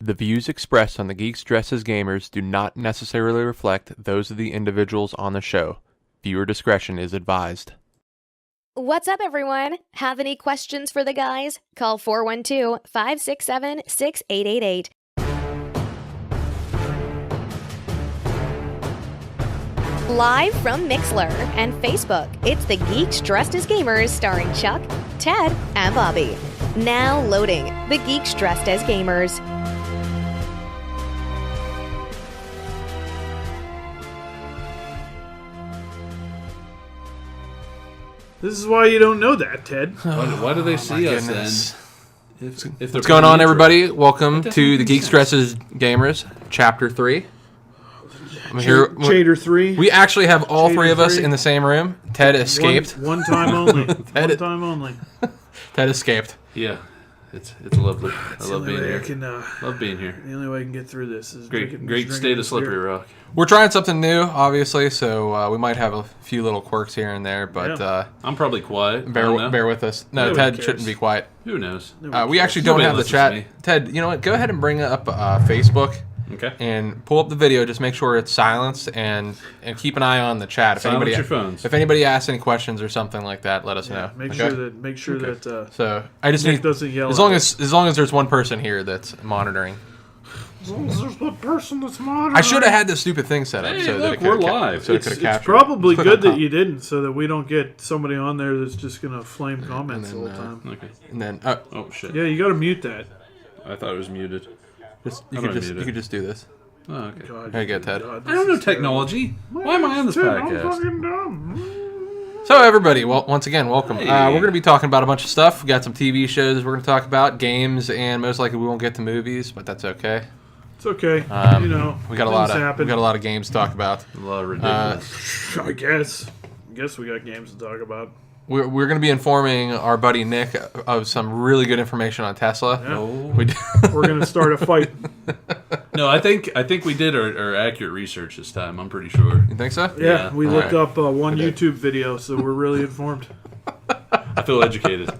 The views expressed on the Geeks Dressed as Gamers do not necessarily reflect those of the individuals on the show. Viewer discretion is advised. What's up, everyone? Have any questions for the guys? Call 412-567-6888. Live from Mixlr and Facebook, it's the Geeks Dressed as Gamers starring Chuck, Ted, and Bobby. Now loading the Geeks Dressed as Gamers. This is why you don't know that, Ted. Why do they see us goodness. then? If What's going on, everybody? Welcome to the Geeks Dressed as Gamers, Chapter 3. I'm here. Chater 3. We actually have all Chater three of us 3. in the same room. Ted escaped. One time only. Ted- One time only. Ted escaped. Yeah, it's lovely. I love being here. Love being here. The only way I can get through this is Great drinking state of this Slippery beer. Rock. We're trying something new, obviously, so we might have a few little quirks here and there, but Yeah. I'm probably quiet. I don't know. bear with us. No, Nobody Ted cares. shouldn't be quiet. Who knows? We actually don't Nobody have the listens chat. to me. Ted, you know what? Go ahead and bring up Facebook. Okay. And pull up the video. Just make sure it's silenced and keep an eye on the chat. Silence your phones. If anybody asks any questions or something like that, let us know. Make okay? sure that So I just Nick need doesn't yell as at long us. as long as there's one person here that's monitoring. as long as there's one person that's monitoring. I should have had this stupid thing set up Hey, so look, that it we're could live. So it It's could have captured. probably Just click good on that you didn't, so that we don't get somebody on there that's just gonna flame comments the then, whole time. Okay. and then Oh shit. Yeah, you gotta mute that. I thought it was muted. just How do I mute it? you could just do this. Oh, okay. God, There you go, Ted. God, I don't know this is technology. Why am I on this terrible. I'm podcast? fucking dumb. So everybody, well, once again, welcome. Hey. We're going to be talking about a bunch of stuff. We got some TV shows we're going to talk about, games, and most likely we won't get to movies, but that's okay. It's okay. We got a lot things of happen. games to talk about. A lot of ridiculous. I guess we got games to talk about. We're going to be informing our buddy Nick of some really good information on Tesla. Yeah. We We're gonna start a fight. No, I think we did our accurate research this time. I'm pretty sure. You think so? Yeah, we looked Alright. up one YouTube video, so we're really informed. I feel educated.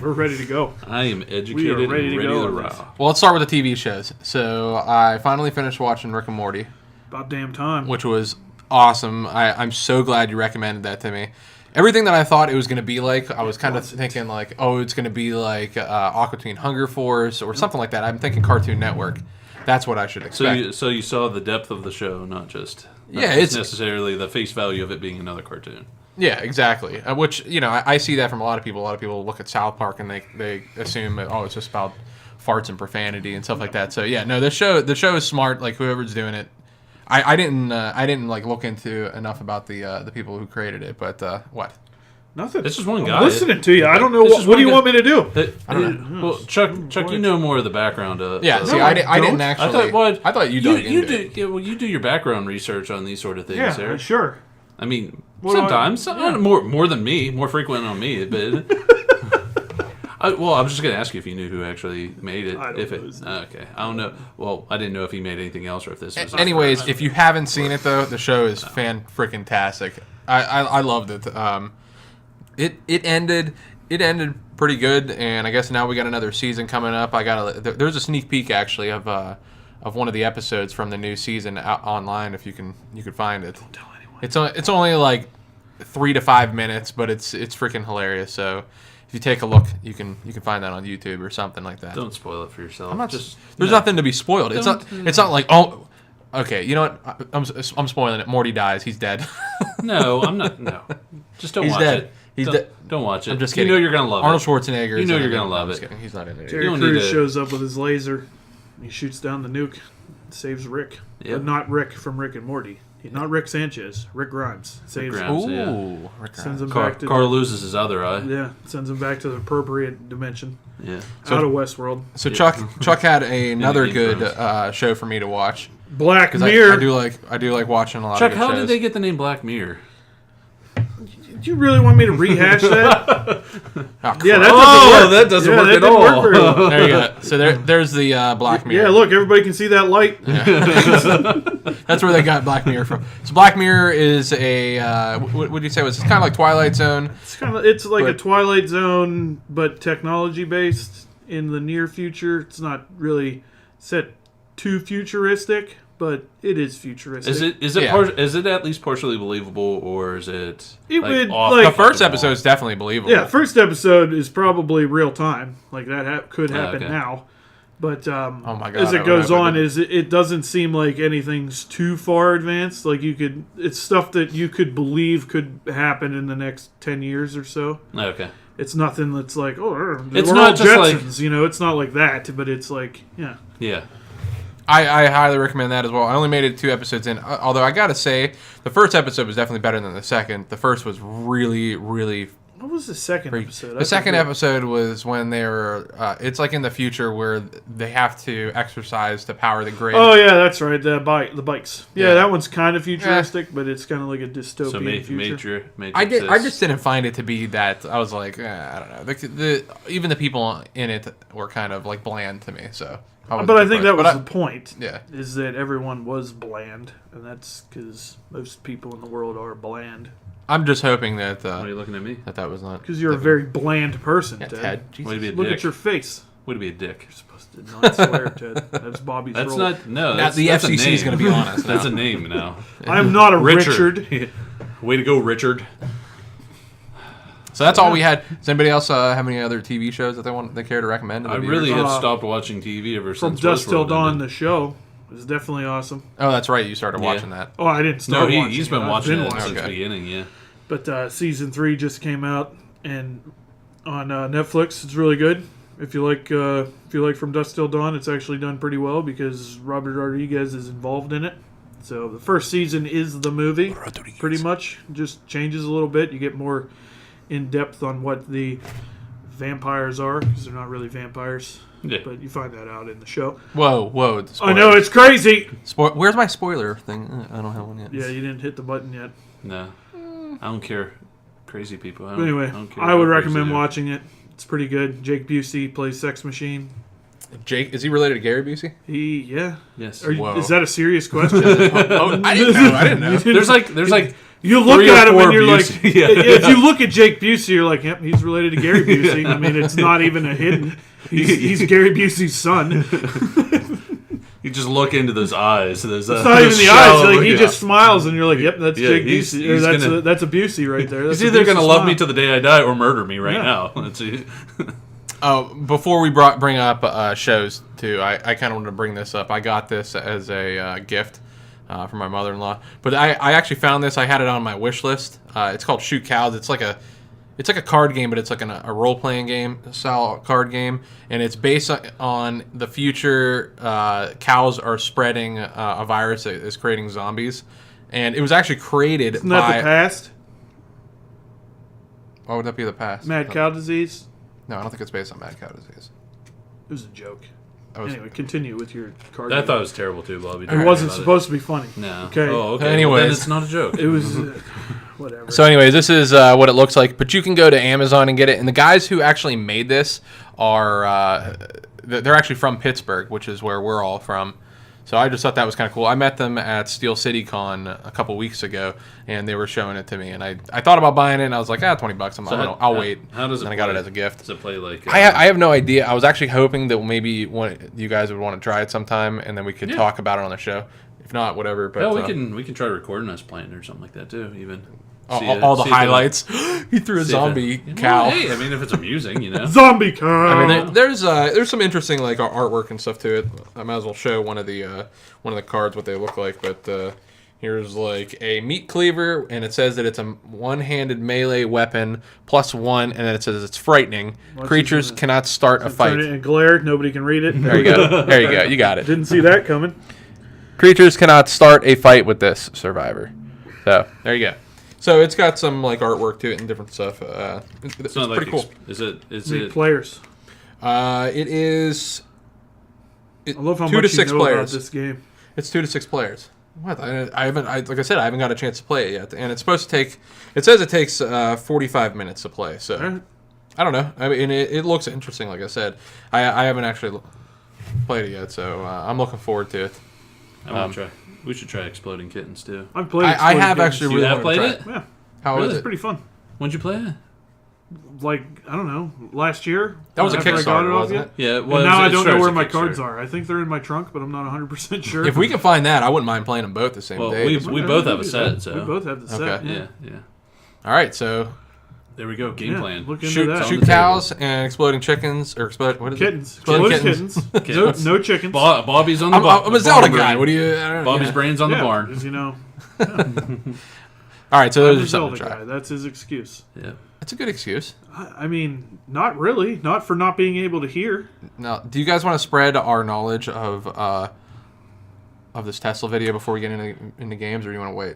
We're ready to go. I am educated ready and to ready go to on rock. this. Well, let's start with the TV shows. So I finally finished watching Rick and Morty, About damn time. which was awesome. I'm so glad you recommended that to me. Everything that I thought it was going to be like, I was kind of thinking like, oh, it's going to be like Aqua Teen Hunger Force or something like that. I'm thinking Cartoon Network. That's what I should expect. So you saw the depth of the show, not just It's necessarily the face value of it being another cartoon. Yeah, exactly. Which, you know, I see that from a lot of people. A lot of people look at South Park and they assume, oh, it's just about farts and profanity and stuff like that. So yeah, no, the show is smart. Like whoever's doing it, I didn't like look into enough about the people who created it. But what? Nothing. It's just one I'm guy. listening to you. I don't know It's what. just What do one you guy. want me to do? I don't know. Well, Chuck, you know more of the background. Yeah, see, I I didn't don't. actually. I thought you dug you into it. do. Yeah, well, you do your background research on these sort of things, Yeah, Eric. sure. I mean, What do I- sometimes yeah. more than me, more frequent on me. But well, I was just going to ask you if you knew who actually made it. I don't if know it his okay, I don't know. Well, I didn't know if he made anything else or if this was. Anyways, if you haven't seen it though, the show is fan-freaking-tastic. I loved it. It ended pretty good, and I guess now we got another season coming up. There's a sneak peek actually of one of the episodes from the new season out online if you can find it. Don't tell anyone. It's only like 3 to 5 minutes, but it's freaking hilarious. So if you take a look, you can find that on YouTube or something like that. don't spoil it for yourself. I'm not just. There's nothing to be spoiled. It's not like, oh, okay. You know what? I'm spoiling it. Morty dies. He's dead. No, I'm not. No, just don't He's watch dead. it. He's Don't- dead. Don't watch it. I'm just kidding. You know you're gonna love Arnold it. Schwarzenegger. You know is in you're it. gonna love I'm just it. kidding. He's not in it. Terry don't Crews need to- shows up with his laser. He shoots down the nuke, saves Rick. Yep. But not Rick from Rick and Morty. Not Rick Sanchez. Rick Grimes saves him. Grimes. Ooh, Rick Sends him Carl, back to Carl loses his other eye. sends him back to the appropriate dimension Yeah. out of Westworld. So Chuck had another Game good Thrones. show for me to watch. Black 'Cause Mirror. I do like watching a lot Chuck, of good how shows. did they get the name Black Mirror? Do you really want me to rehash that? Oh, crap. Yeah, that doesn't Oh, work. that doesn't Yeah, work that at didn't all. work very well. There you go. So there's the Black Mirror. Yeah, look, everybody can see that light. That's where they got Black Mirror from. So Black Mirror is a what would you say it was? It's kind of like Twilight Zone. It's like a But- Twilight Zone, but technology based in the near future. It's not really said too futuristic, but it is futuristic. Is it at least partially believable, or is it? It like, would, off like- The first the wall? episode is definitely believable. Yeah, first episode is probably real time. Like that could happen okay. now. But Oh my God, as I it would goes hope it on, didn't. it doesn't seem like anything's too far advanced. Like it's stuff that you could believe could happen in the next 10 years or so. Okay. It's nothing that's like, oh, It's we're not all just like- Jetsons. You know, it's not like that. But it's like, yeah. Yeah. I highly recommend that as well. I only made it 2 episodes in, although I gotta say, the first episode was definitely better than the second. The first was really, really. What was the second episode? The second episode was when they were. It's like in the future where they have to exercise to power the grid. Oh yeah, that's right. The bikes. Yeah, Yeah. that one's kind of futuristic, but it's kind of like a dystopian So future. Matrix I just didn't find it to be that. I was like, I don't know. Even the people in it were kind of like bland to me. So, But I think that was But the point. Yeah. Is that everyone was bland, and that's because most people in the world are bland. I'm just hoping that Why are you looking at me? that was not. Because you're a very bland person, Yeah, Ted. Ted. Jesus. Way to be a Look dick. at your face. Way to be a dick. You're supposed to not swear, Ted. That's Bobby's That's rule. not. No. Now, That's, the that's a FCC is name. going to be honest. That's now. a name now. I am not a Richard. Way to go, Richard. So that's all we had. Does anybody else have any other TV shows that they care to recommend? I really Uh, have stopped watching TV ever From since Dusk Till Westworld Dawn, ended. the show is definitely awesome. Oh, that's right. You started Yeah. watching that. Oh, I didn't No, start watching he's it. been I've watching been it watching since the Okay. beginning. Yeah. But season 3 just came out and on Netflix. It's really good. If you like From Dusk Till Dawn, it's actually done pretty well because Robert Rodriguez is involved in it. So the first season is the movie, pretty much. Just changes a little bit. You get more in depth on what the vampires are because they're not really vampires. Yeah. But you find that out in the show. Whoa. I know it's crazy. Where's my spoiler thing? I don't have one yet. Yeah, you didn't hit the button yet. No. I don't care. Crazy people. But anyway, don't care I would how crazy recommend they are. watching it. It's pretty good. Jake Busey plays Sex Machine. Jake, is he related to Gary Busey? Yeah. Yes. Whoa. Is that a serious question? Oh, I didn't know. I didn't know. There's like You look 3 or at him 4 and you're Busey. like, Yeah. if you look at Jake Busey, you're like, yep, he's related to Gary Busey. I mean, it's not even a hidden. He's Gary Busey's son. You just look into those eyes. Those, It's not even the eyes. Like he just smiles, and you're like, yep, that's Yeah, Jake he's- Busey. he's gonna- That's a Busey right there. That's He's a either Busey gonna love me smile. to the day I die or murder me right Yeah. now. Let's see. Before we bring up shows too, I kind of wanted to bring this up. I got this as a gift from my mother-in-law, but I actually found this. I had it on my wish list. It's called Shoot Cows. It's like a card game, but it's like a role-playing game style card game, and it's based on the future. Cows are spreading a virus that is creating zombies, and it was actually created Isn't that by. the past? Why would that be the past? Mad cow disease. No, I don't think it's based on mad cow disease. It was a joke. I was- Anyway, continue with your card. I game. thought it was terrible too, Bobby. It wasn't supposed to be funny. No. Okay. Oh, okay. Anyways. Well, then it's not a joke. It was whatever. So, anyways, this is what it looks like. But you can go to Amazon and get it. And the guys who actually made this are they're actually from Pittsburgh, which is where we're all from. So I just thought that was kind of cool. I met them at Steel City Con a couple weeks ago, and they were showing it to me. And I thought about buying it, and I was like, $20. I'll wait. How does it? And I play? got it as a gift. Does it play like? I have no idea. I was actually hoping that maybe you guys would want to try it sometime, and then we could talk about it on the show. If not, whatever. But Hell, we can try recording us playing or something like that too. Even all the highlights. He threw a zombie cow. Well, hey, I mean, if it's amusing, you know. Zombie cow. I mean, there's some interesting like artwork and stuff to it. I might as well show one of the cards what they look like. But here's like a meat cleaver, and it says that it's a one-handed melee weapon +1, and then it says it's frightening. Creatures cannot start a Turn it fight. in glare. Nobody can read it. There you go. There you go. You got it. Didn't see that coming. Creatures cannot start a fight with this survivor. So there you go. So it's got some like artwork to it and different stuff. It's not pretty cool. Is it? Need players. It is. I love how 2 to much 6 you know players. about this game. It's 2 to 6 players. What? I haven't. Like I said, I haven't got a chance to play it yet, and it's supposed to take. It says it takes 45 minutes to play. So Alright. I don't know. I mean, it looks interesting. Like I said, I haven't actually played it yet, so I'm looking forward to it. I want to try. We should try Exploding Kittens too. I've played. I Exploding have Kittens. actually You really have wanted to played try it? Yeah, How is it's it? pretty fun. When'd you play it? like, I don't know, last year. That was a after I got Kickstarter, off wasn't yet. it? Yeah, And well, now I it don't starts know where at my Kickstarter. cards are. I think they're in my trunk, but I'm not 100% sure. If we can find that, I wouldn't mind playing them both the same Well, day. we both have a set, so We both have the set. Okay. Yeah. yeah. All right, so There we go. Game Yeah, plan. look into shoot, that. shoot the cows and exploding chickens or explode what is Kittens. it? Exploding Exploding kittens. No chickens. Bobby's on the I'm a Zelda barn guy. brain. What do you? I don't know. Bobby's Yeah. brain's on the Yeah, barn. because, you know, All right, so I'm those a are something Zelda to try. guy. That's his excuse. Yeah. That's a good excuse. I mean, not really. Not for not being able to hear. Now, do you guys want to spread our knowledge of this Tesla video before we get into games, or do you want to wait?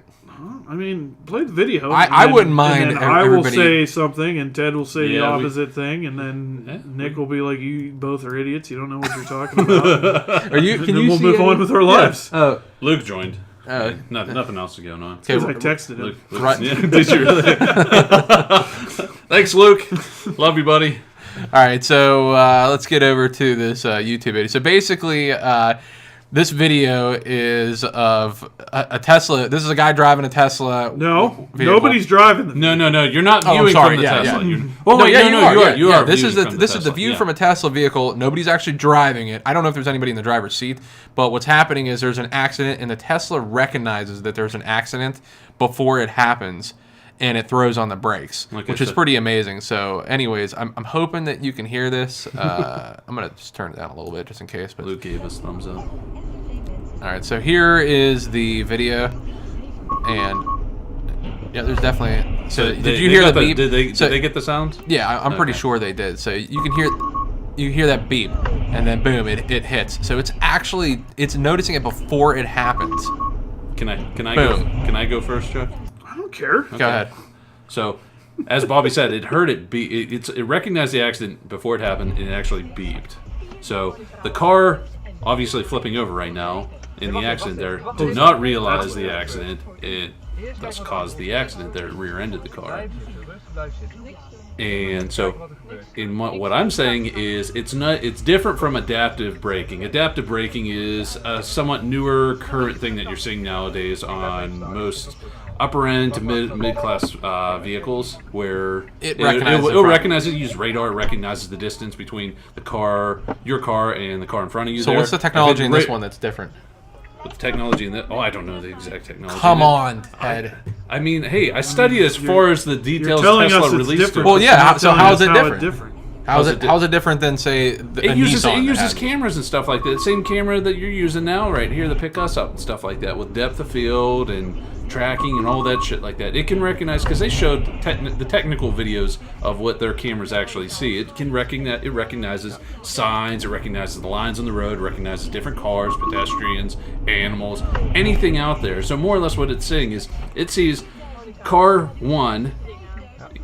I mean, play the video. I wouldn't mind And then I will everybody- say something, and Ted will say the Yeah, we- opposite thing, and then Yeah, Nick will be like, "You both are idiots. You don't know what you're talking about." Are you? And Can then you we'll see move any- on with our lives. Oh, Luke joined. Oh. Nothing else is going on. okay. Because I texted him. Luke, Right. yeah, did you really? Thanks, Luke. Love you, buddy. All right, so let's get over to this YouTube video. So basically, this video is of a Tesla. This is a guy driving a Tesla. No, vehicle. nobody's driving them. No. You're not Oh, I'm viewing sorry, from the yeah, Tesla. yeah. You're- Oh, No, wait, yeah, no, you no, are. you Yeah, are. You yeah. are. This is viewing from this is the Tesla, view yeah. from a Tesla vehicle. Nobody's actually driving it. I don't know if there's anybody in the driver's seat, but what's happening is there's an accident, and the Tesla recognizes that there's an accident before it happens, and it throws on the brakes, Like I which is said. pretty amazing. So, anyways, I'm hoping that you can hear this. I'm gonna just turn it down a little bit just in case. But Luke gave us thumbs up. all right, so here is the video, and yeah, there's definitely. So did you hear got the beep? Did So- they get the sound? Yeah, I'm pretty Okay. sure they did. So you can hear that beep, and then boom, it hits. So it's noticing it before it happens. Can I Boom. go first, Chuck? I don't care. Go ahead. So, as Bobby said, it heard it beep. It recognized the accident before it happened, and it actually beeped. So the car, obviously flipping over right now in the accident there, did not realize the accident. It thus caused the accident there. It rear-ended the car. And so, in what I'm saying is, it's different from adaptive braking. Adaptive braking is a somewhat newer, current thing that you're seeing nowadays on most upper end to mid class vehicles, where It recognizes it'll the recognize it. Use radar. It recognizes the distance between your car, and the car in front of you. So there. what's the If technology it in this ra- one that's different? With the technology in that? Oh, I don't know the exact technology. Come in it. on, Ted. I mean, hey, I study as far as the You're details telling Tesla us it's released. different. Well, but yeah, you're not so telling how us is it how different? it's different. How's it different than say a It uses Nissan that has- cameras and stuff like that. Same camera that you're using now, right here, to pick us up and stuff like that, with depth of field and tracking and all that shit like that. It can recognize, because they showed the technical videos of what their cameras actually see. It can recognize. It recognizes signs. It recognizes the lines on the road. It recognizes different cars, pedestrians, animals, anything out there. So more or less, what it's saying is it sees car 1.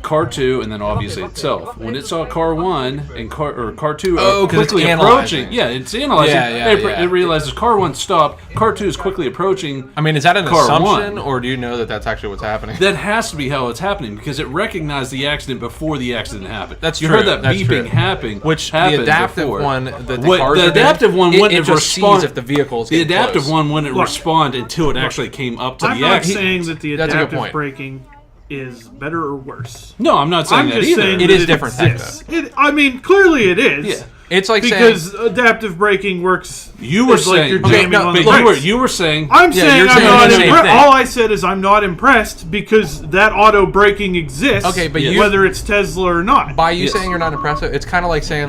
Car 2, and then obviously itself. When it saw car 1 and car 2 Oh, 'cause it's quickly analyzing. approaching, it's analyzing. Yeah. It realizes car 1 stopped, car 2 is quickly approaching. I mean, is that an Car assumption, one. or do you know that that's actually what's happening? That has to be how it's happening, because it recognized the accident before the accident happened. That's you true, heard that that's beeping true. happened, Which the happened adaptive before. one that the What- cars the are doing, adaptive one it wouldn't just respond sees if the vehicle's The getting adaptive close. one wouldn't Look. respond until it actually came up to I'm the not accident. saying that the That's a good adaptive point. braking is better or worse. No, I'm not saying I'm that just either. saying It that is different tech, exists. I mean, clearly it is. Yeah. It's like Because saying adaptive braking works. You were it's like saying, you're Okay, jamming no, on but the brakes. you were saying. I'm Yeah, saying you're I'm saying not the same impressed. thing. All I said is I'm not impressed because that auto braking exists. Okay, but you- whether it's Tesla or not. by you Yes. saying you're not impressed, it's kind of like saying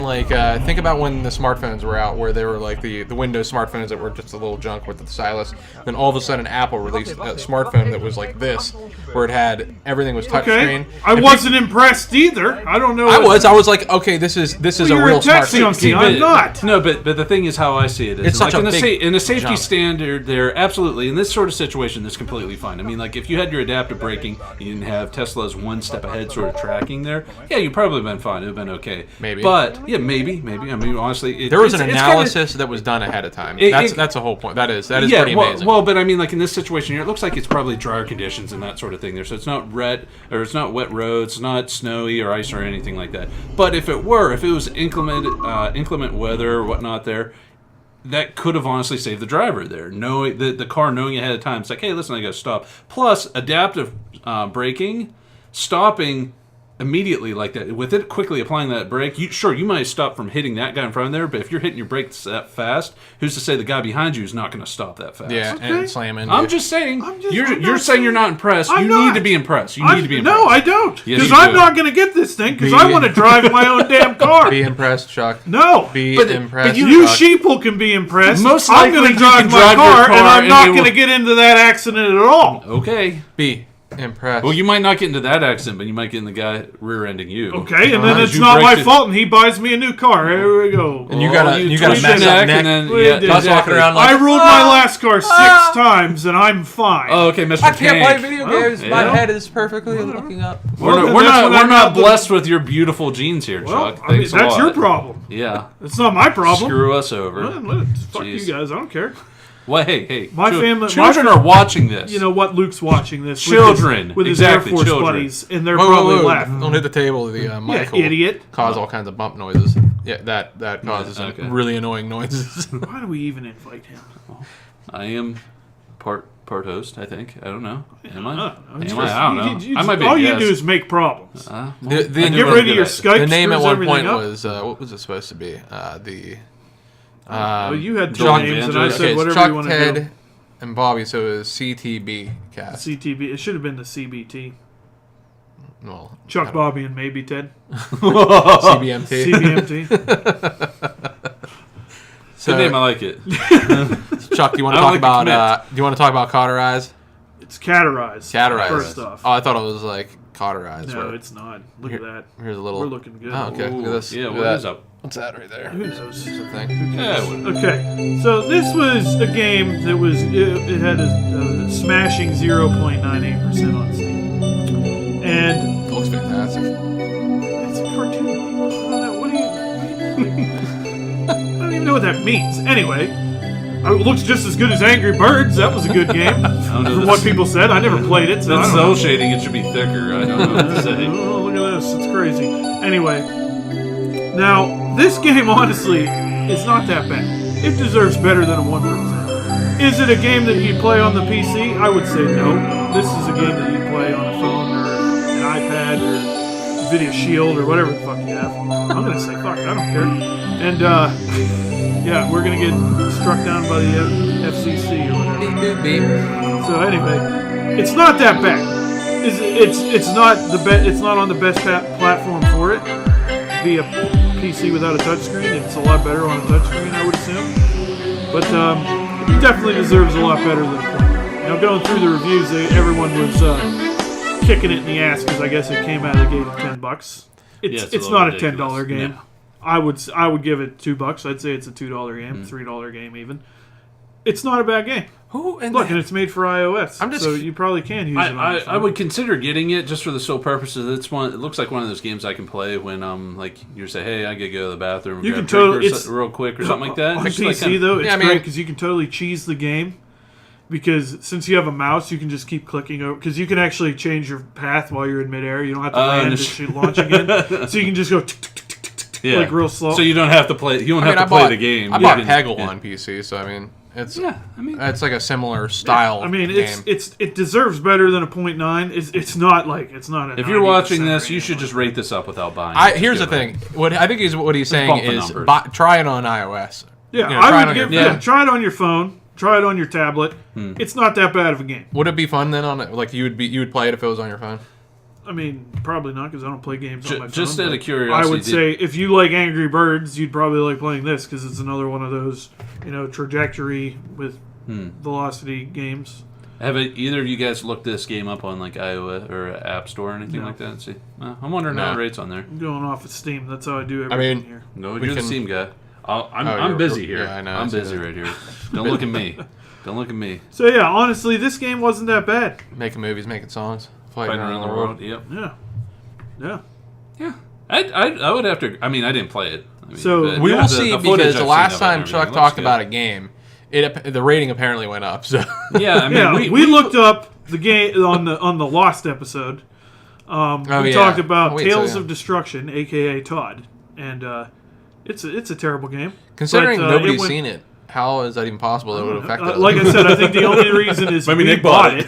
think about when the smartphones were out, where they were like the Windows smartphones that were just a little junk with the stylus. Then all of a sudden, Apple released a smartphone that was like this, where it had everything was touchscreen. Okay, I wasn't impressed either. I don't know. I was like, okay, this is a you're real a tech smartphone. junkie. I'm not. No, but the thing is how I see it is It's such a in, big in a safety jump. standard, there absolutely in this sort of situation, that's completely fine. I mean, like if you had your adaptive braking, you didn't have Tesla's one step ahead sort of tracking there. Yeah, you'd probably been fine. It'd have been okay. Maybe. But yeah, maybe. I mean, honestly, There was an it's analysis that was done ahead of time. That's the whole point. That is yeah, pretty amazing. Well, but I mean, like in this situation here, it looks like it's probably drier conditions and that sort of thing there. So it's not wet wet roads, it's not snowy or ice or anything like that. But if it was inclement weather or whatnot there, that could have honestly saved the driver there. Knowing the car knowing ahead of time, it's like, hey, listen, I got to stop. Plus, adaptive braking, stopping immediately like that, with it quickly applying that brake, you might stop from hitting that guy in front of there, but if you're hitting your brakes that fast, who's to say the guy behind you is not going to stop that fast? Yeah, Okay. and slam into I'm you. just saying. I'm You're not saying you're not impressed. I'm You not. need to be impressed. You need to be impressed. No, I don't. Yes, Because you I'm do. not going to get this thing because Be- I want to drive my own damn car. Be impressed, Chuck. No. Be But impressed, You Chuck. sheeple can be impressed. Most I'm likely going you to drive can my drive your car, car and I'm and not they going to will- get into that accident at all. Okay. Be impressed. Well, you might not get into that accident, but you might get in the guy rear-ending you. Okay, and then Because it's you not my braked it. fault, and he buys me a new car. Here we go. And you gotta you mess twist your up neck neck. and then Well, yeah, it did. Us walking around I like, ruled my last car 6 times, and I'm fine. Oh, okay, Mr. I can't play Tank. video Well, games. yeah. My head is perfectly looking up. Well, then We're that's when not I'm not the- blessed with your beautiful genes here, Well, Chuck. I mean, Thanks a that's lot. your problem. Yeah. It's not my problem. Screw us over. Well, fuck Jeez. you guys. I don't care. Well, hey, My family- children my- are watching this. You know what? Luke's watching this. Children. with his Exactly, Air Force children. buddies, and they're Whoa, probably whoa, whoa. laughing. Don't hit the table. The mic will idiot. cause all kinds of bump noises. Yeah, that causes okay. really annoying noises. Why do we even invite him? I am part host, I think. I don't know. Am I? I don't know. Am It's I? just- I don't know. you I might be all a you guest. do is make problems. Well, The- I the- do Get really rid of good your at it. Skype. The name at screws one everything point up. was what was it supposed to be? Well, you had two Chuck- names, and okay, I it's said whatever Chuck, you want to Ted, do. and Bobby. So it was CTB cast. CTB. It should have been the CBT. Well, Chuck, Bobby, and maybe Ted. CBMT. CBMT. So, Good name. I like it. Chuck, do you want I to don't talk like about? the Do you want to talk about Cauterize? It's Categorize. Cauterize. First off. Oh, I thought it was like Cauterize. No, where- it's not. Look at that. Here's a little. We're looking good. Oh, okay. Look at this. Yeah, Look what at is that. up? What's that right there? Who's those? It's a thing. Yeah, what- Okay, so this was a game that was it had a smashing 0.98% on Steam, and It looks fantastic. it's a cartoon. I don't know, what do you I don't even know what that means. Anyway, it looks just as good as Angry Birds. That was a good game, don't know from this. what people said. I never played it, so I That's don't know. cell shading. It should be thicker. I don't know what to say. Oh, look at this. It's crazy. Anyway, now, this game, honestly, is not that bad. It deserves better than a 1%. Is it a game that you play on the PC? I would say no. This is a game that you play on a phone or an iPad or Video Shield or whatever the fuck you have. I'm going to say fuck, I don't care. And, yeah, we're going to get struck down by the FCC or whatever. Beep, beep, beep. So anyway, it's not that bad. It's not the it's not on the best platform for it via PC without a touchscreen. It's a lot better on a touchscreen, I would assume. But it definitely deserves a lot better than a point. You know, going through the reviews, everyone was kicking it in the ass because I guess it came out of the gate at $10. Yeah, it's a It's little not ridiculous. a $10 game. No. I would give it $2. I'd say it's a $2 game, $3 game even. It's not a bad game. Who? And Look, and it's made for iOS, I'm just- so you probably can use it on your I phone. would consider getting it just for the sole purpose of it's one. It looks like one of those games I can play when like you say, hey, I gotta go to the bathroom, You grab can a drink totally- or it's- real quick or something like that. On Just PC, like kinda- though, it's Yeah, I mean- great because you can totally cheese the game. Because since you have a mouse, you can just keep clicking over. Because you can actually change your path while you're in midair. You don't have to land and to shoot launch again. So you can just go tick, tick, tick, tick, tick, tick, yeah. like real slow. So you don't have to play. You don't have to play the game. I You bought can- Peggle yeah. on PC, so I mean, it's Yeah, I mean, it's like a similar style. I mean, game. it deserves better than a 0.9. It's not like it's not a. if you're 90% watching this, rating. you should just rate this up without buying. Here's the Go ahead. thing. What I think what he's saying bump the is numbers. try it on iOS. Yeah, You know, try I it would on give. your Yeah, phone. try it on your phone. Try it on your tablet. It's not that bad of a game. Would it be fun then on it? Like you would play it if it was on your phone? I mean, probably not because I don't play games on my phone. Just out but of curiosity, I would say if you like Angry Birds, you'd probably like playing this because it's another one of those, trajectory with velocity games. have either of you guys looked this game up on like iOS or App Store or anything No. like that? See, I'm wondering how it No. rates on there. I'm going off of Steam. That's how I do everything mean, here. No, We you're the can- Steam guy. I'm you're- busy here. yeah, I know, I I'm see busy that. right here. Don't look at me. Don't look at me. So yeah, honestly, this game wasn't that bad. Making movies, making songs, fighting Fighting around the world. Yep. Yeah, yeah. Yeah. I would have to. I mean, I didn't play it. I mean, So, but We Yeah, will the see footage because I've the seen last of it time and Chuck everything talked looks about a game, the rating apparently went up. So good. Yeah, I mean, Yeah, we looked up the game on the Lost episode. We yeah. talked about Wait, so, Tales yeah. of Destruction, aka Todd, and it's a terrible game. considering But, nobody's it went- seen it, how is that even possible? That it would affect us. Like I said, I think the only reason is Maybe we Nick bought it.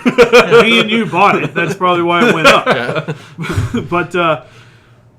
Me and you bought it. That's probably why it went up. But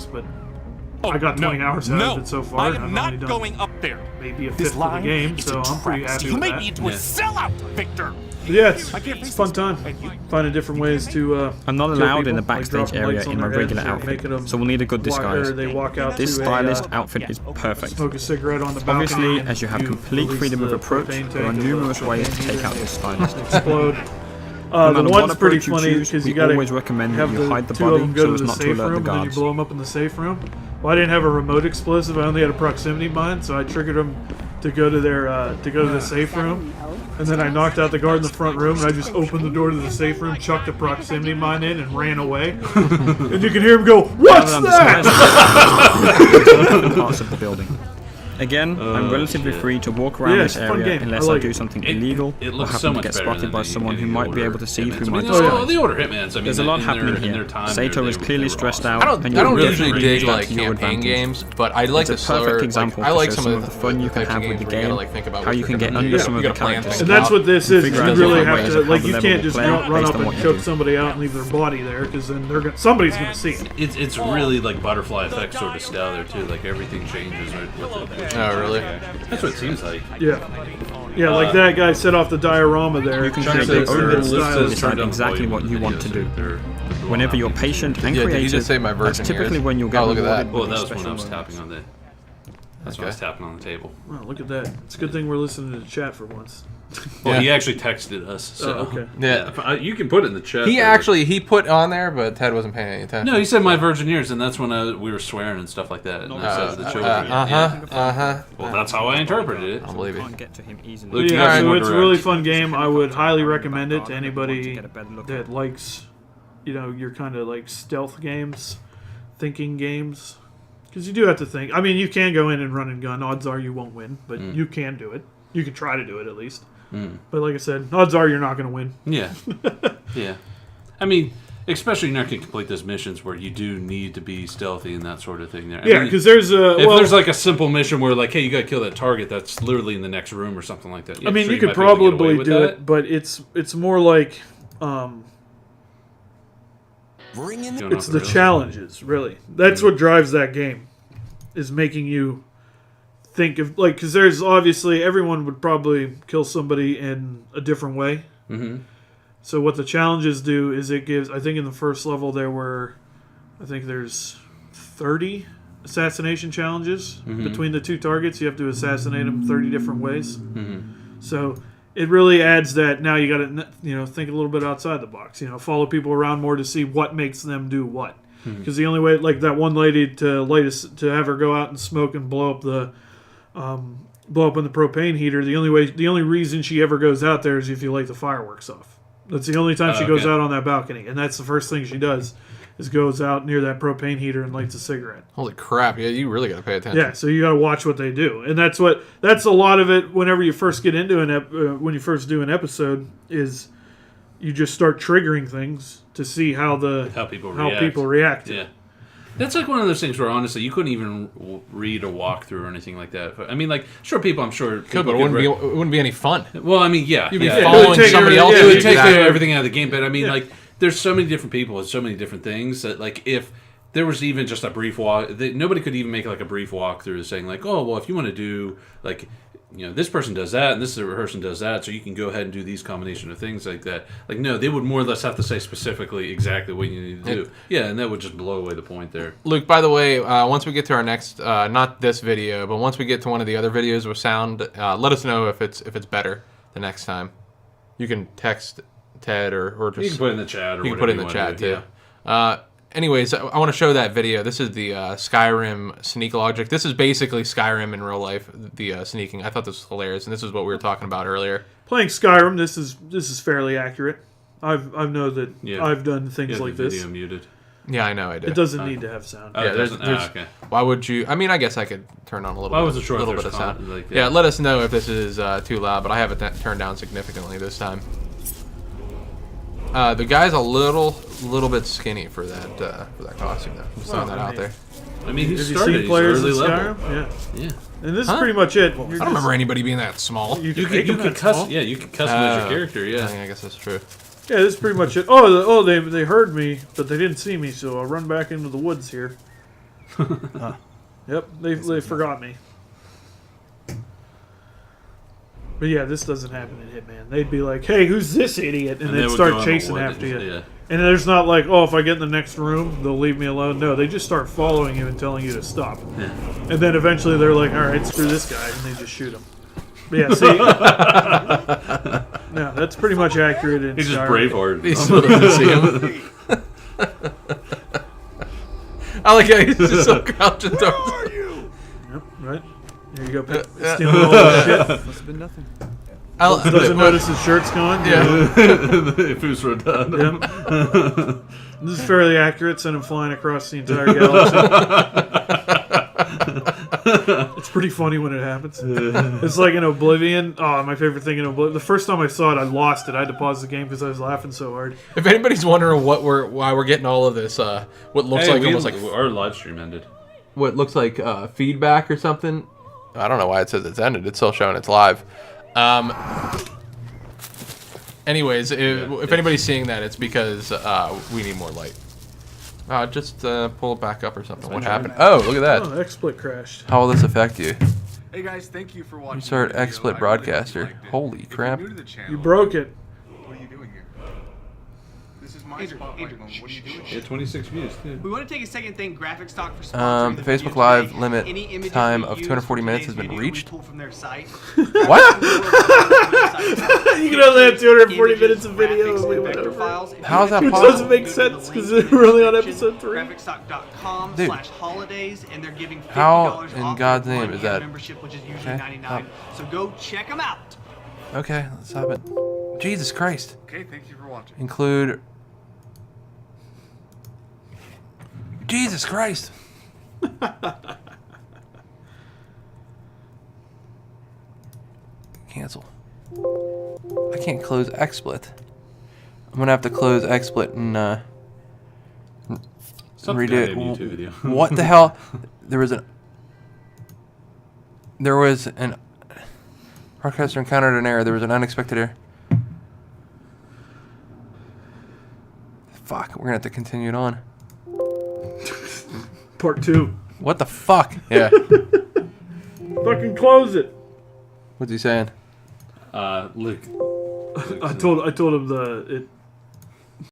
sucks, but I got 20 hours out of it so far. I and am I've not only done going up there. maybe a This fifth of the line game, is so a I'm pretty travesty. happy You with made that. me into a sellout, Victor. Yeah, it's fun time. Finding different ways to. I'm not kill allowed in people, the backstage dropping area lights on in my their heads regular or making them outfit, so we'll need a good disguise. They walk out This to stylist a, outfit is perfect. smoke a cigarette on the balcony. Obviously, and as you have complete release freedom of the approach, propane there are tank of the numerous ways to propane take heater out and this stylist. explode. No The matter one's what pretty approach you funny choose, because we you gotta always recommend that have you the hide the two of body them go so to as the not to safe alert the room, and then you guards. blow them up in the safe room. Well, I didn't have a remote explosive. I only had a proximity mine, so I triggered them to go to their the safe room, and then I knocked out the guard in the front room, and I just opened the door to the safe room, chucked a proximity mine in, and ran away. And you can hear him go, "What's that?" Parts of the building. Again, I'm relatively free to walk around this it's a fun area game. unless I I like do it. something illegal It or looks happen so to much get better spotted than by the someone who might be able to see through my Hitmans. disguise. The older Hitmans. I mean, There's a lot happening in here. their time, Sato they is were- clearly they were stressed awesome. out. I don't and you'll really usually use dig that like to your campaign advantage. games, but I like It's the a perfect slower. example I to like show some of the fun you can types of have with games the where you game, gotta like think about how what you you're can get gonna under do. some of You the gotta plan characters. things And that's out. what this is. Figure You out really different have ways to, of like, how you the can't level just will play run based up on and what you choke do. somebody out and leave their body there, because then somebody's gonna see it. It's really like butterfly effect sort of style there too. Like everything changes with it. Oh, really? That's what it seems like. Yeah, like that guy set off the diorama there. You can Chuck create says your own their little list style, is decide turned down exactly volume what on you the want to videos, do. they're Whenever you're patient and Yeah, did you creative, just say my that's virgin typically ears? when you'll get Oh, look at rewarded that. Well, with that was when I special was moments. tapping on the. That's when I was tapping on the table. Oh, look at that. It's a good thing we're listening to the chat for once. Well, he Yeah. actually texted us. So. Oh, okay. Yeah. You can put it in the chat. He there. actually put on there, but Ted wasn't paying any attention. No, he said my virgin ears, and that's when we were swearing and stuff like that. And I said the children. Well, that's how I interpreted it. I don't believe it. Can't get to him easily. Look, you Yeah, guys so were it's a direct. really fun game. I would highly recommend it to anybody Get a better look that likes, your kind of like stealth games, thinking games. Because you do have to think. I mean, you can go in and run and gun. Odds are you won't win, but you can do it. You can try to do it at least. But like I said, odds are you're not going to win. Yeah. Yeah. I mean, especially you're not going to complete those missions where you do need to be stealthy and that sort of thing there. I Yeah, mean, because there's a if there's like a simple mission where like, hey, you got to kill that target that's literally in the next room or something like that. Yeah, I mean, sure, you could might be able to get away probably with do that. it, but it's more like Bring in Going it's off the rails. challenges. Really, that's what drives that game, is making you think of like because there's obviously everyone would probably kill somebody in a different way. Mm-hmm. So what the challenges do is it gives. I think in the first level there's 30 assassination challenges between the two targets. You have to assassinate them 30 different ways. So it really adds that now you got to think a little bit outside the box. Follow people around more to see what makes them do what. Because the only way, like that one lady to have her go out and smoke and blow up in the propane heater. The only reason she ever goes out there is if you light the fireworks off. That's the only time she goes out on that balcony, and that's the first thing she does is goes out near that propane heater and lights a cigarette. Holy crap! Yeah, you really got to pay attention. Yeah, so you got to watch what they do, and that's a lot of it. Whenever you first get into when you first do an episode, is you just start triggering things to see how people react. Yeah. That's like one of those things where honestly you couldn't even read a walkthrough or anything like that. I mean, like, sure, I'm sure Could, but it wouldn't be any fun. Well, I mean, yeah. You'd be yeah. following somebody else. It would take Exactly. everything out of the game, but I mean, like, there's so many different people and so many different things that, like, if there was even just a brief nobody could even make like a brief walkthrough saying like, oh, well, if you want to do like, this person does that and this person does that, so you can go ahead and do these combination of things like that. Like, no, they would more or less have to say specifically exactly what you need to do. Yeah, and that would just blow away the point there. Luke, by the way, once we get to our next, not this video, but once we get to one of the other videos with sound, let us know if it's better the next time. You can text Ted or just You can put it in the chat or you can put it in the whatever chat you too. want to do, Anyways, I want to show that video. This is the Skyrim sneak logic. This is basically Skyrim in real life. The sneaking. I thought this was hilarious, and this is what we were talking about earlier. Playing Skyrim, this is fairly accurate. I've know that I've done things Yeah, like the this. video muted. Yeah, I know I did. It doesn't need to have sound. Oh, Yeah, it doesn't? there's- Okay. Why would you? I mean, I guess I could turn on a little. Well, I bit, wasn't sure if little there's bit of sound. like, yeah, let us know if this is too loud, but I have it turned down significantly this time. The guy's a little bit skinny for that costume though. Just throwing that out there. I mean, he Have you started. seen He's players in early level. Skyrim? Yeah. Yeah. And this Huh? is pretty much it. I don't remember anybody being that small. You can customize your character. I Yeah. guess that's true. Yeah, this is pretty much it. Oh, they heard me, but they didn't see me, so I'll run back into the woods here. Yep, they forgot me. But yeah, this doesn't happen in Hitman. They'd be like, "Hey, who's this idiot?" And they they'd would start go in the chasing wood after and- you. yeah. And there's not like, "Oh, if I get in the next room, they'll leave me alone." No, they just start following you and telling you to stop. Yeah. And then eventually they're like, "All right, screw this guy," and they just shoot him. But yeah, see, yeah, that's pretty much accurate in He's just Skyrim. Braveheart. He still doesn't see him. I like how he's just so crouching towards. Yep, right. There you go, Pip. Stealing all the shit. Must have been nothing. Doesn't notice his shirt's gone. Yeah. Fus Rodan. Yep. This is fairly accurate. Send him flying across the entire galaxy. It's pretty funny when it happens. It's like in Oblivion. Oh, my favorite thing in Oblivion. The first time I saw it, I lost it. I had to pause the game because I was laughing so hard. If anybody's wondering why we're getting all of this, what looks like almost like our live stream ended. what looks like feedback or something. I don't know why it says it's ended. It's still showing it's live. Anyways, if anybody's seeing that, it's because we need more light. Just pull it back up or something. What happened? Oh, look at that. Oh, XSplit crashed. How will this affect you? Hey guys, thank you for watching. Start the video. XSplit I broadcaster. really liked it. Holy If crap. you're new to the channel, You broke it. what are you doing here? This is my spotlight moment. What are you doing? Yeah, 26 views. Too. We want to take a second and thank Graphic Stock for sponsoring The the Facebook video Live today. limit Any images time we of use 240 for minutes has today's been video, we reached. pull from their site. What? You can only have 240 minutes of video Graphics and we and went vector over. files. If How is you that like Which to doesn't make go to sense the 'cause link we're only on in the description, episode 3. Graphicstock.com/holidays, and they're giving $50 How off in their God's name 1 is year that? membership, which is usually Okay. $99. So go check them out. Okay, let's stop it. Jesus Christ. Okay, thank you for watching. Include. Jesus Christ. Cancel. I can't close XSplit. I'm gonna have to close XSplit and Stop redo the it. goddamn YouTube video. What the hell? There was an broadcaster encountered an error. There was an unexpected error. Fuck, we're gonna have to continue it on. Part 2. What the fuck? Yeah. Fucking close it. What's he saying? Look. I told him